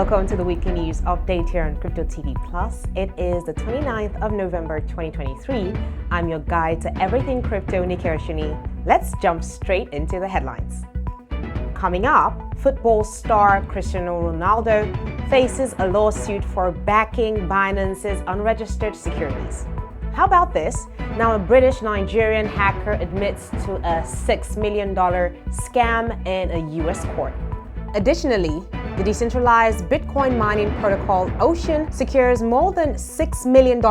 Welcome to the weekly news update here on Cryptotvplus. It is the 29th of November 2023. I'm your guide to everything crypto, Nike Oshunniyi. Let's jump straight into the headlines. Coming up, football star Cristiano Ronaldo faces a lawsuit for backing Binance's unregistered securities. How about this? Now, a British-Nigerian hacker admits to a $6 million scam in a US court. Additionally, the decentralized Bitcoin mining protocol Ocean secures more than $6 million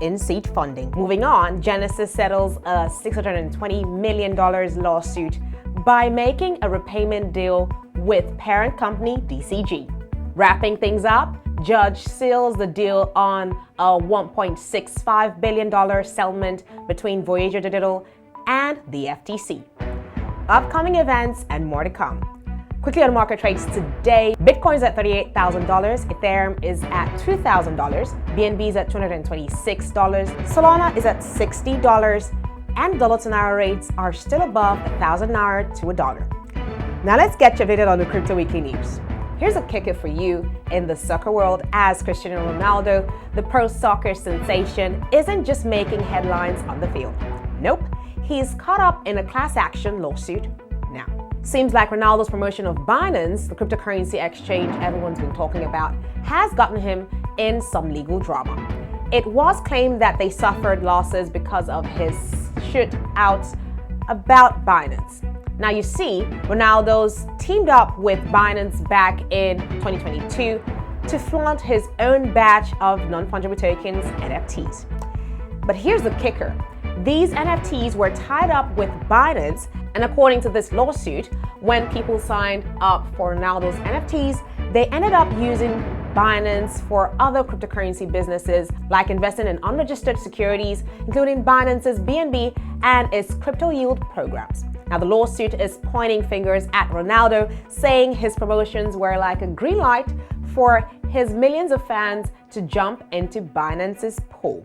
in seed funding. Moving on, Genesis settles a $620 million lawsuit by making a repayment deal with parent company DCG. Wrapping things up, judge seals the deal on a $1.65 billion settlement between Voyager Digital and the FTC. Upcoming events and more to come. Quickly on market trades today, Bitcoin is at $38,000, Ethereum is at $2,000, BNB is at $226, Solana is at $60, and dollar to naira rates are still above 1,000 naira to a dollar. Now let's get you updated on the crypto weekly news. Here's a kicker for you in the soccer world, as Cristiano Ronaldo, the pro soccer sensation, isn't just making headlines on the field. Nope, he's caught up in a class action lawsuit now. Seems like Ronaldo's promotion of Binance, the cryptocurrency exchange everyone's been talking about, has gotten him in some legal drama. It was claimed that they suffered losses because of his shootout about Binance. Now you see, Ronaldo's teamed up with Binance back in 2022 to flaunt his own batch of non-fungible tokens, NFTs. But here's the kicker. These NFTs were tied up with Binance, and according to this lawsuit, when people signed up for Ronaldo's NFTs, they ended up using Binance for other cryptocurrency businesses, like investing in unregistered securities, including Binance's BNB and its crypto yield programs. Now, the lawsuit is pointing fingers at Ronaldo, saying his promotions were like a green light for his millions of fans to jump into Binance's pool.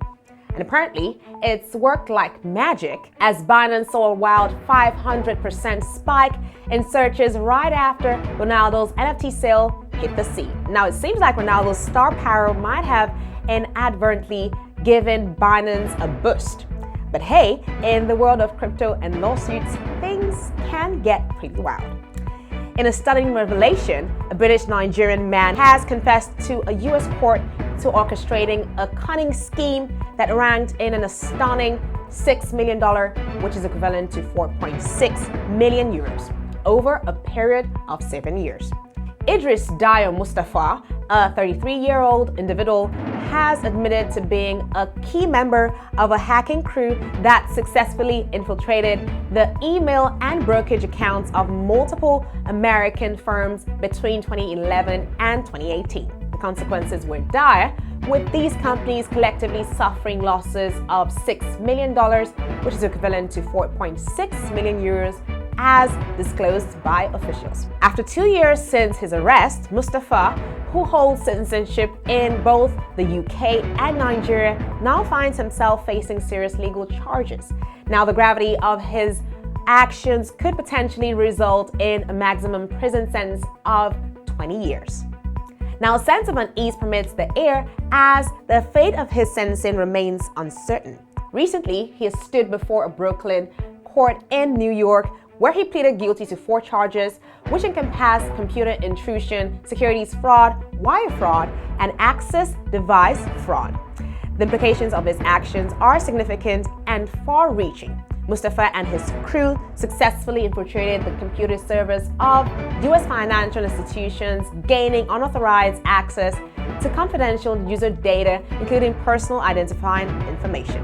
And apparently, it's worked like magic, as Binance saw a wild 500% spike in searches right after Ronaldo's NFT sale hit the scene. Now, it seems like Ronaldo's star power might have inadvertently given Binance a boost. But hey, in the world of crypto and lawsuits, things can get pretty wild. In a stunning revelation, a British-Nigerian man has confessed to a US court to orchestrating a cunning scheme that ranked in an astonishing $6 million, which is equivalent to 4.6 million euros, over a period of 7 years. Idris Dayo Mustafa, a 33-year-old individual, has admitted to being a key member of a hacking crew that successfully infiltrated the email and brokerage accounts of multiple American firms between 2011 and 2018. The consequences were dire, with these companies collectively suffering losses of $6 million, which is equivalent to 4.6 million euros, as disclosed by officials. After 2 years since his arrest, Mustafa, who holds citizenship in both the UK and Nigeria, now finds himself facing serious legal charges. Now, the gravity of his actions could potentially result in a maximum prison sentence of 20 years. Now, a sense of unease permits the air, as the fate of his sentencing remains uncertain. Recently, he has stood before a Brooklyn court in New York, where he pleaded guilty to 4 charges, which encompass computer intrusion, securities fraud, wire fraud, and access device fraud. The implications of his actions are significant and far-reaching. Mustafa and his crew successfully infiltrated the computer servers of U.S. financial institutions, gaining unauthorized access to confidential user data, including personal identifying information.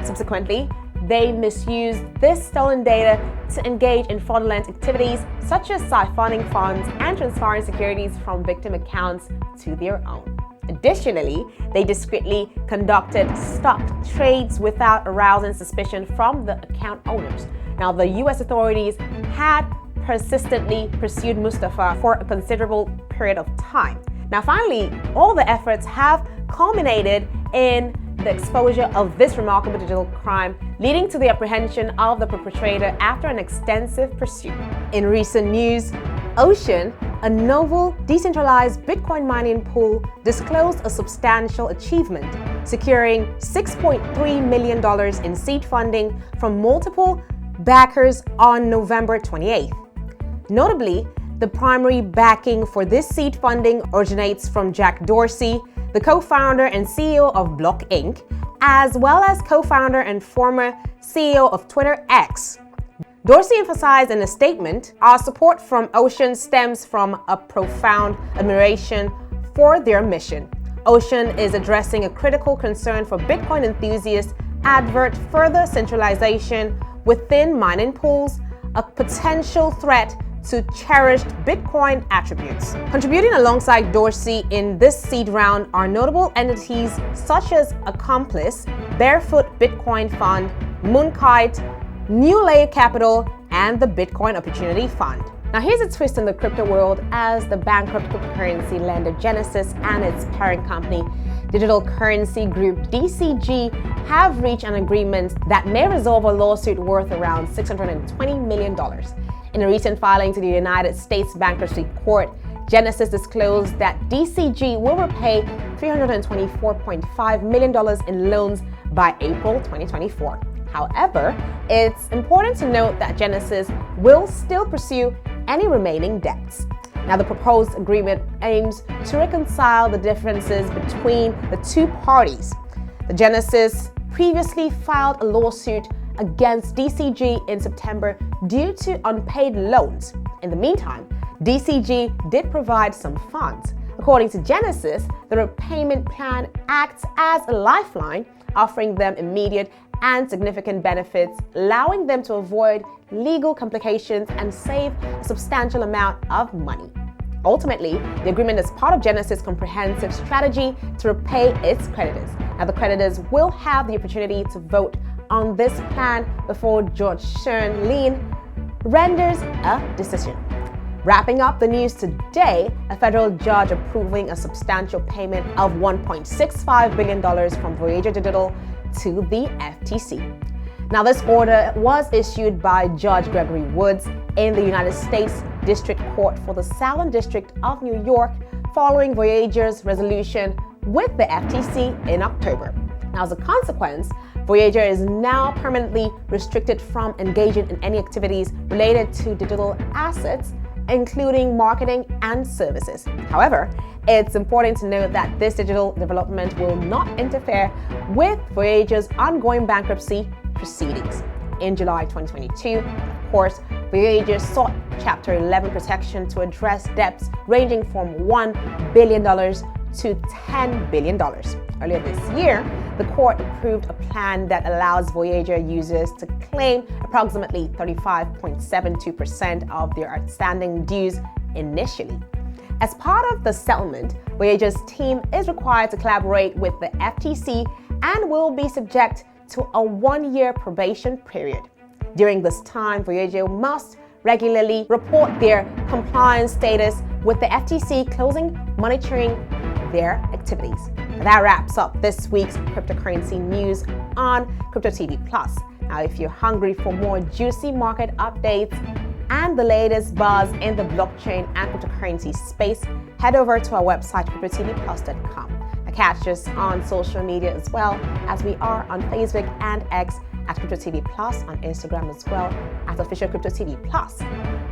Subsequently, they misused this stolen data to engage in fraudulent activities, such as siphoning funds and transferring securities from victim accounts to their own. Additionally, they discreetly conducted stock trades without arousing suspicion from the account owners. Now, the U.S. authorities had persistently pursued Mustafa for a considerable period of time. Now, finally, all the efforts have culminated in the exposure of this remarkable digital crime, leading to the apprehension of the perpetrator after an extensive pursuit. In recent news, Ocean, a novel, decentralized Bitcoin mining pool disclosed a substantial achievement, securing $6.3 million in seed funding from multiple backers on November 28th. Notably, the primary backing for this seed funding originates from Jack Dorsey, the co-founder and CEO of Block Inc., as well as co-founder and former CEO of Twitter X. Dorsey emphasized in a statement, "Our support from Ocean stems from a profound admiration for their mission. Ocean is addressing a critical concern for Bitcoin enthusiasts, advert further centralization within mining pools, a potential threat to cherished Bitcoin attributes." Contributing alongside Dorsey in this seed round are notable entities such as Accomplice, Barefoot Bitcoin Fund, Moonkite, New Layer Capital, and the Bitcoin Opportunity Fund. Now here's a twist in the crypto world as the bankrupt cryptocurrency lender Genesis and its parent company, digital currency group DCG, have reached an agreement that may resolve a lawsuit worth around $620 million. In a recent filing to the United States Bankruptcy Court, Genesis disclosed that DCG will repay $324.5 million in loans by April 2024. However, it's important to note that Genesis will still pursue any remaining debts. Now, the proposed agreement aims to reconcile the differences between the two parties. The Genesis previously filed a lawsuit against DCG in September due to unpaid loans. In the meantime, DCG did provide some funds. According to Genesis, the repayment plan acts as a lifeline, offering them immediate and significant benefits, allowing them to avoid legal complications and save a substantial amount of money. Ultimately, the agreement is part of Genesis' comprehensive strategy to repay its creditors. Now, the creditors will have the opportunity to vote on this plan before Judge Sharon Lin renders a decision. Wrapping up the news today, a federal judge approving a substantial payment of $1.65 billion from Voyager Digital to the FTC. Now, this order was issued by Judge Gregory Woods in the United States District Court for the Southern District of New York following Voyager's resolution with the FTC in October. Now, as a consequence, Voyager is now permanently restricted from engaging in any activities related to digital assets, including marketing and services. However, it's important to note that this digital development will not interfere with Voyager's ongoing bankruptcy proceedings. In July 2022, of course, Voyager sought Chapter 11 protection to address debts ranging from $1 billion to $10 billion. Earlier this year, the court approved a plan that allows Voyager users to claim approximately 35.72% of their outstanding dues initially. As part of the settlement, Voyager's team is required to collaborate with the FTC and will be subject to a 1-year probation period. During this time, Voyager must regularly report their compliance status with the FTC, closely monitoring their activities. That wraps up this week's cryptocurrency news on Cryptotvplus. Now, if you're hungry for more juicy market updates and the latest buzz in the blockchain and cryptocurrency space, head over to our website, Cryptotvplus.com. Catch us on social media as well, as we are on Facebook and X at CryptoTVPlus, on Instagram as well at official CryptoTVPlus.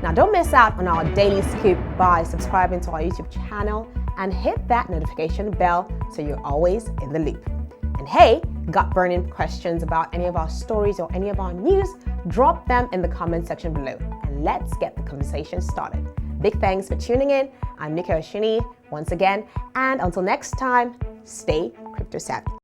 Now, don't miss out on our daily scoop by subscribing to our YouTube channel and hit that notification bell so you're always in the loop. And hey, got burning questions about any of our stories or any of our news? Drop them in the comment section below and let's get the conversation started. Big thanks for tuning in. I'm Nike Oshunniyi once again, and until next time, stay crypto savvy.